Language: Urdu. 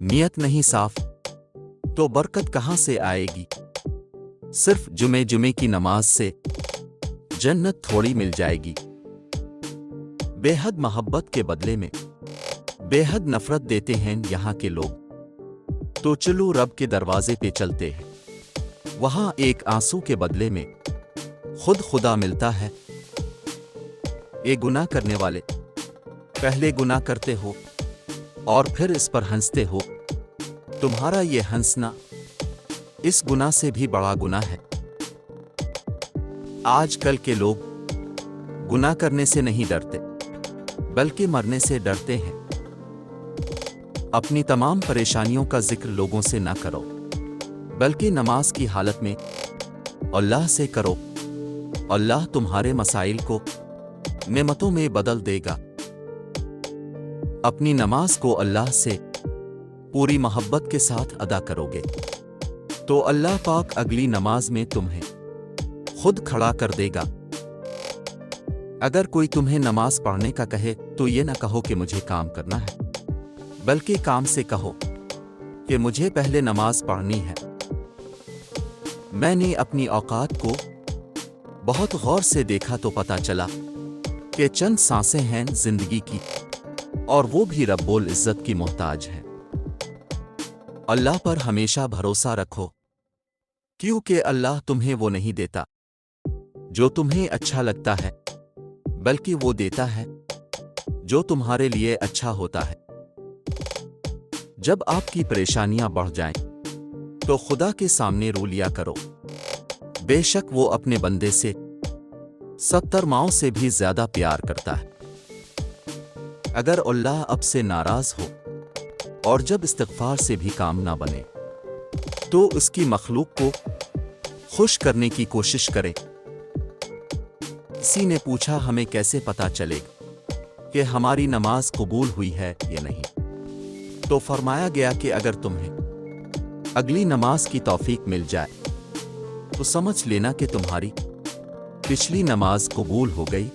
نیت نہیں صاف تو برکت کہاں سے آئے گی؟ صرف جمعے کی نماز سے جنت تھوڑی مل جائے گی۔ بے حد محبت کے بدلے میں بے حد نفرت دیتے ہیں یہاں کے لوگ، تو چلو رب کے دروازے پہ چلتے ہیں، وہاں ایک آنسو کے بدلے میں خود خدا ملتا ہے۔ یہ گناہ کرنے والے پہلے گناہ کرتے ہو اور پھر اس پر ہنستے ہو، تمہارا یہ ہنسنا اس گناہ سے بھی بڑا گناہ ہے۔ آج کل کے لوگ گناہ کرنے سے نہیں ڈرتے بلکہ مرنے سے ڈرتے ہیں۔ اپنی تمام پریشانیوں کا ذکر لوگوں سے نہ کرو بلکہ نماز کی حالت میں اللہ سے کرو، اللہ تمہارے مسائل کو نعمتوں میں بدل دے گا۔ اپنی نماز کو اللہ سے پوری محبت کے ساتھ ادا کرو گے تو اللہ پاک اگلی نماز میں تمہیں خود کھڑا کر دے گا۔ اگر کوئی تمہیں نماز پڑھنے کا کہے تو یہ نہ کہو کہ مجھے کام کرنا ہے، بلکہ کام سے کہو کہ مجھے پہلے نماز پڑھنی ہے۔ میں نے اپنی اوقات کو بہت غور سے دیکھا تو پتا چلا کہ چند سانسیں ہیں زندگی کی، اور وہ بھی رب العزت کی محتاج ہیں۔ اللہ پر ہمیشہ بھروسہ رکھو، کیونکہ اللہ تمہیں وہ نہیں دیتا جو تمہیں اچھا لگتا ہے، بلکہ وہ دیتا ہے جو تمہارے لیے اچھا ہوتا ہے۔ جب آپ کی پریشانیاں بڑھ جائیں تو خدا کے سامنے رو لیا کرو، بے شک وہ اپنے بندے سے 70 ماؤں سے بھی زیادہ پیار کرتا ہے۔ اگر اللہ اب سے ناراض ہو اور جب استغفار سے بھی کام نہ بنے تو اس کی مخلوق کو خوش کرنے کی کوشش کرے۔ کسی نے پوچھا ہمیں کیسے پتا چلے کہ ہماری نماز قبول ہوئی ہے یا نہیں؟ تو فرمایا گیا کہ اگر تمہیں اگلی نماز کی توفیق مل جائے تو سمجھ لینا کہ تمہاری پچھلی نماز قبول ہو گئی۔